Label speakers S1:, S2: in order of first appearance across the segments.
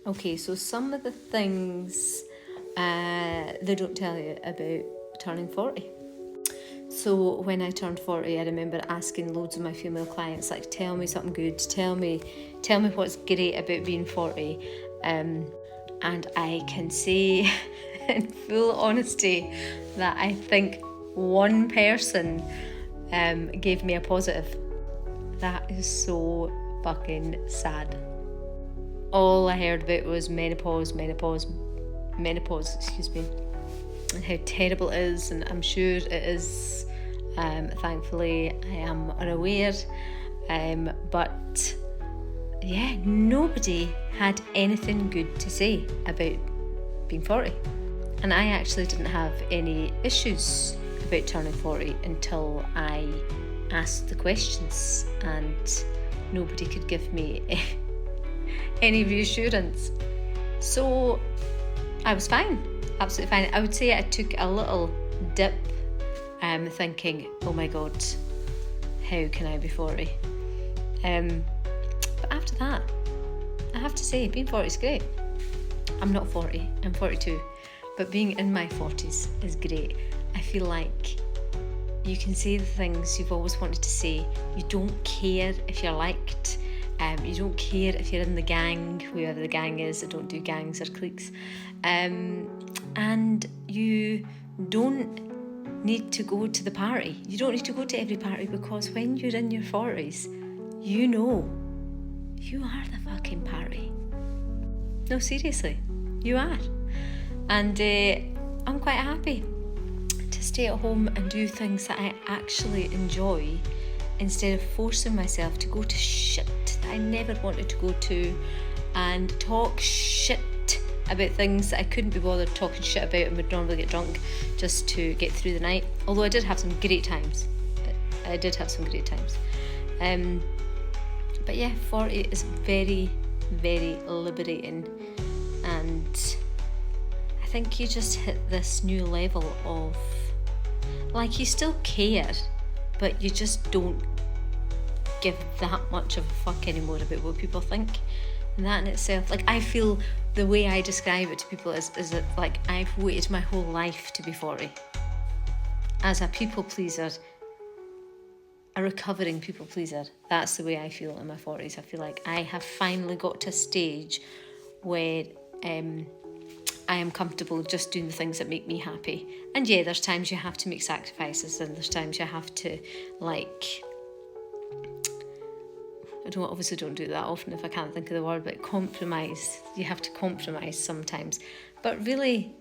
S1: Okay, so some of the things they don't tell you about turning 40. So when I turned 40, I remember asking loads of my female clients, like, tell me something good, tell me what's great about being 40. And I can say in full honesty that I think one person gave me a positive. That is so fucking sad. All I heard about was menopause, excuse me, and how terrible it is, and I'm sure it is. Thankfully, I am unaware, but yeah, nobody had anything good to say about being 40. And I actually didn't have any issues about turning 40 until I asked the questions, and nobody could give me any reassurance. So I was fine, absolutely fine. I would say I took a little dip, thinking, oh my God, how can I be 40? But after that, I have to say, being 40 is great. I'm not 40, I'm 42, but being in my 40s is great. I feel like you can say the things you've always wanted to say. You don't care if you're liked. You don't care if you're in the gang, whoever the gang is. I don't do gangs or cliques. And you don't need to go to the party. You don't need to go to every party, because when you're in your 40s, you know you are the fucking party. No, seriously, you are. And I'm quite happy to stay at home and do things that I actually enjoy, instead of forcing myself to go to shit that I never wanted to go to, and talk shit about things that I couldn't be bothered talking shit about and would normally get drunk just to get through the night. Although I did have some great times. But yeah, 40 is very, very liberating, and I think you just hit this new level of, like, you still care, but you just don't give that much of a fuck anymore about what people think. And that in itself, like, I feel the way I describe it to people is that, like, I've waited my whole life to be 40. As a people pleaser, a recovering people pleaser, that's the way I feel in my 40s. I feel like I have finally got to a stage where I am comfortable just doing the things that make me happy. And yeah, there's times you have to make sacrifices, and there's times you have to, like, obviously don't do that often if I can't think of the word, but compromise. You have to compromise sometimes. But really,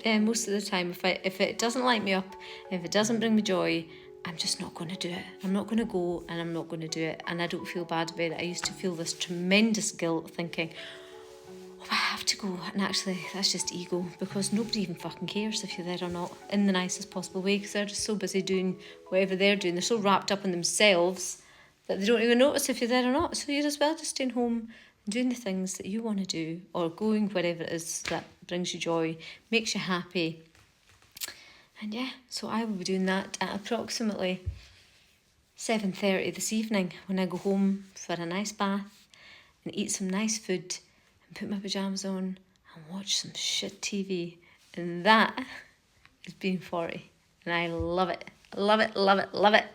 S1: most of the time, if it doesn't light me up, if it doesn't bring me joy, I'm just not going to do it. I'm not going to go, and I'm not going to do it. And I don't feel bad about it. I used to feel this tremendous guilt, thinking, oh, I have to go. And actually, that's just ego, because nobody even fucking cares if you're there or not, in the nicest possible way, because they're just so busy doing whatever they're doing. They're so wrapped up in themselves that they don't even notice if you're there or not. So you're as well just staying home and doing the things that you want to do, or going wherever it is that brings you joy, makes you happy. And yeah, so I will be doing that at approximately 7:30 this evening, when I go home for a nice bath and eat some nice food and put my pyjamas on and watch some shit TV. And that is being 40. And I love it. Love it, love it, love it.